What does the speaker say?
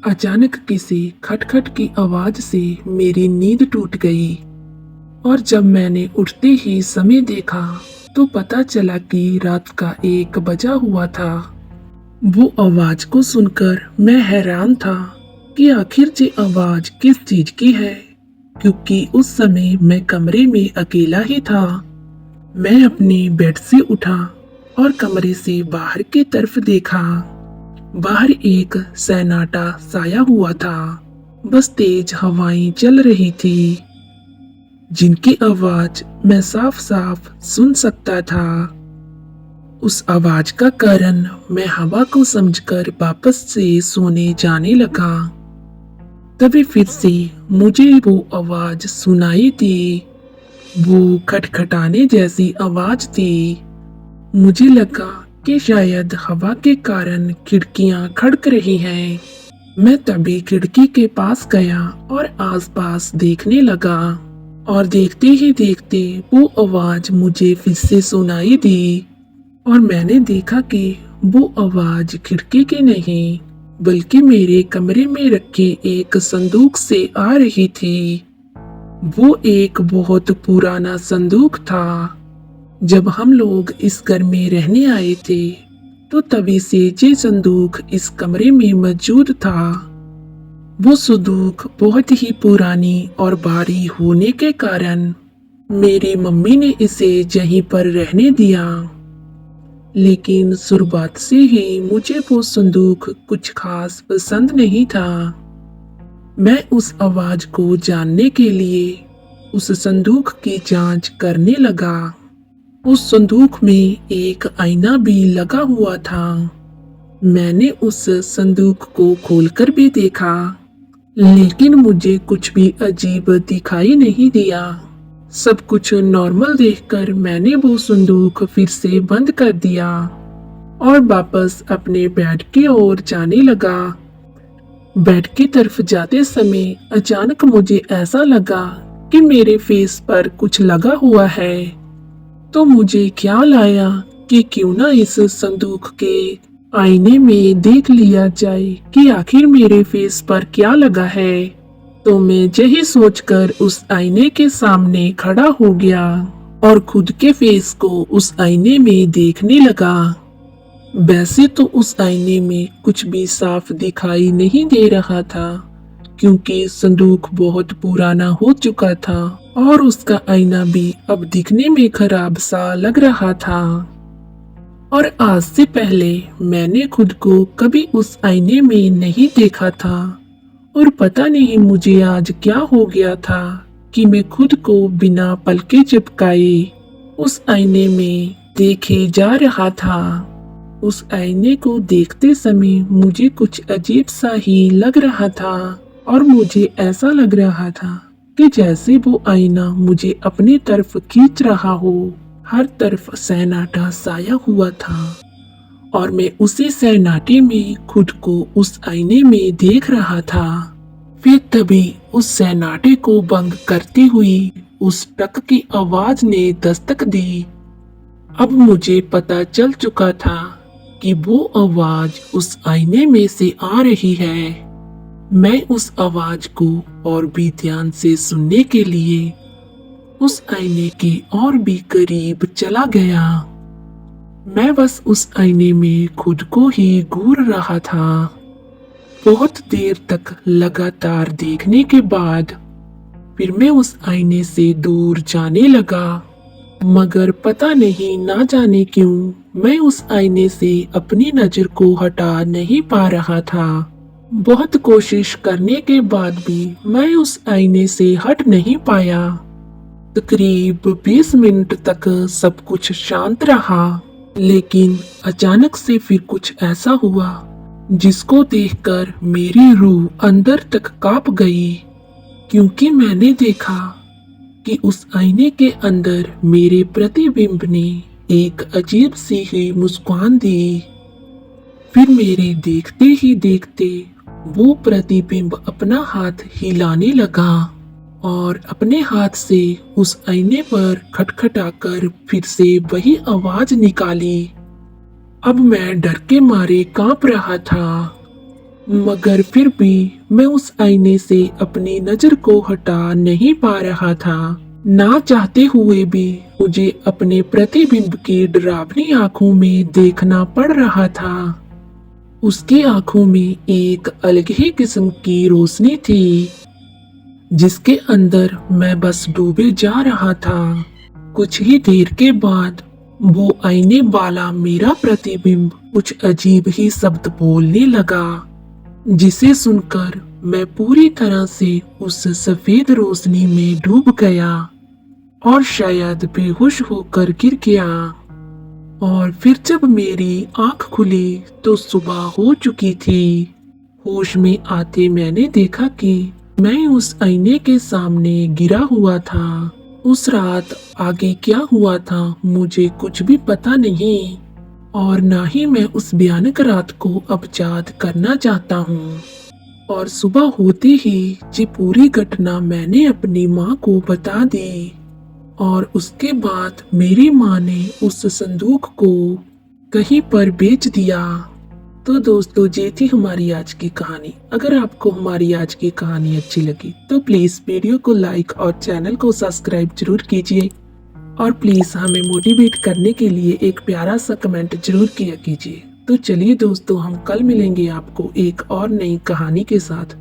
अचानक किसी खटखट की आवाज से मेरी नींद टूट गई और जब मैंने उठते ही समय देखा तो पता चला कि रात का 1 बजा हुआ था। वो आवाज को सुनकर मैं हैरान था कि आखिर ये आवाज किस चीज की है, क्योंकि उस समय मैं कमरे में अकेला ही था। मैं अपने बेड से उठा और कमरे से बाहर की तरफ देखा। बाहर एक सन्नाटा छाया हुआ था। बस तेज हवाएं चल रही थी, जिनकी आवाज मैं साफ साफ सुन सकता था। उस आवाज का कारण मैं हवा को समझकर वापस से सोने जाने लगा। तभी फिर से मुझे वो आवाज सुनाई दी। वो खटखटाने जैसी आवाज थी। मुझे लगा कि शायद हवा के कारण खिड़कियां खड़क रही हैं। मैं तभी खिड़की के पास गया और आसपास देखने लगा और देखते ही देखते वो आवाज मुझे फिर से सुनाई दी और मैंने देखा कि वो आवाज खिड़की की नहीं बल्कि मेरे कमरे में रखे एक संदूक से आ रही थी। वो एक बहुत पुराना संदूक था। जब हम लोग इस घर में रहने आए थे तो तभी से ये संदूक इस कमरे में मौजूद था। वो संदूक बहुत ही पुरानी और भारी होने के कारण मेरी मम्मी ने इसे यहीं पर रहने दिया। लेकिन शुरुआत से ही मुझे वो संदूक कुछ खास पसंद नहीं था। मैं उस आवाज को जानने के लिए उस संदूक की जांच करने लगा। उस संदूक में एक आईना भी लगा हुआ था। मैंने उस संदूक को खोलकर भी देखा, लेकिन मुझे कुछ भी अजीब दिखाई नहीं दिया। सब कुछ नॉर्मल देखकर मैंने वो संदूक फिर से बंद कर दिया और वापस अपने बेड की ओर जाने लगा। बेड की तरफ जाते समय अचानक मुझे ऐसा लगा कि मेरे फेस पर कुछ लगा हुआ है। तो मुझे ख्याल आया कि क्यों ना इस संदूक के आईने में देख लिया जाए कि आखिर मेरे फेस पर क्या लगा है। तो मैं यही सोचकर उस आईने के सामने खड़ा हो गया और खुद के फेस को उस आईने में देखने लगा। वैसे तो उस आईने में कुछ भी साफ दिखाई नहीं दे रहा था, क्योंकि संदूक बहुत पुराना हो चुका था और उसका आईना भी अब दिखने में खराब सा लग रहा था। और आज से पहले मैंने खुद को कभी उस आईने में नहीं देखा था और पता नहीं मुझे आज क्या हो गया था कि मैं खुद को बिना पलके झपकाए उस आईने में देखे जा रहा था। उस आईने को देखते समय मुझे कुछ अजीब सा ही लग रहा था और मुझे ऐसा लग रहा था कि जैसे वो आईना मुझे अपनी तरफ खींच रहा हो। हर तरफ सन्नाटा छाया हुआ था और मैं उसी सन्नाटे में खुद को उस आईने में देख रहा था। फिर तभी उस सन्नाटे को भंग करती हुई उस टक की आवाज ने दस्तक दी। अब मुझे पता चल चुका था कि वो आवाज उस आईने में से आ रही है। मैं उस आवाज को और भी ध्यान से सुनने के लिए उस आईने के और भी करीब चला गया। मैं बस उस आईने में खुद को ही घूर रहा था। बहुत देर तक लगातार देखने के बाद फिर मैं उस आईने से दूर जाने लगा, मगर पता नहीं ना जाने क्यों मैं उस आईने से अपनी नजर को हटा नहीं पा रहा था। बहुत कोशिश करने के बाद भी मैं उस आईने से हट नहीं पाया। तकरीब 20 मिनट तक सब कुछ शांत रहा, लेकिन अचानक से फिर कुछ ऐसा हुआ जिसको देखकर मेरी रूह अंदर तक कांप गई, क्योंकि मैंने देखा कि उस आईने के अंदर मेरे प्रतिबिंब ने एक अजीब सी ही मुस्कान दी। फिर मेरे देखते ही देखते वो प्रतिबिंब अपना हाथ हिलाने लगा और अपने हाथ से उस आईने पर खटखटाकर फिर से वही आवाज निकाली। अब मैं डर के मारे कांप रहा था। मगर फिर भी मैं उस आईने से अपनी नजर को हटा नहीं पा रहा था। ना चाहते हुए भी मुझे अपने प्रतिबिंब की डरावनी आंखों में देखना पड़ रहा था। उसकी आंखों में एक अलग ही किस्म की रोशनी थी, जिसके अंदर मैं बस डूबे जा रहा था। कुछ ही देर के बाद वो आईने वाला मेरा प्रतिबिंब कुछ अजीब ही शब्द बोलने लगा, जिसे सुनकर मैं पूरी तरह से उस सफेद रोशनी में डूब गया और शायद बेहोश होकर गिर गया। और फिर जब मेरी आंख खुली तो सुबह हो चुकी थी। होश में आते मैंने देखा कि मैं उस आईने के सामने गिरा हुआ था। उस रात आगे क्या हुआ था मुझे कुछ भी पता नहीं, और ना ही मैं उस भयानक रात को अब याद करना चाहता हूँ। और सुबह होते ही ये पूरी घटना मैंने अपनी माँ को बता दी, और उसके बाद मेरी माँ ने उस संदूक को कहीं पर बेच दिया। तो दोस्तों, ये थी हमारी आज की कहानी। अगर आपको हमारी आज की कहानी अच्छी लगी तो प्लीज वीडियो को लाइक और चैनल को सब्सक्राइब जरूर कीजिए, और प्लीज हमें मोटिवेट करने के लिए एक प्यारा सा कमेंट जरूर किया कीजिए। तो चलिए दोस्तों, हम कल मिलेंगे आपको एक और नई कहानी के साथ।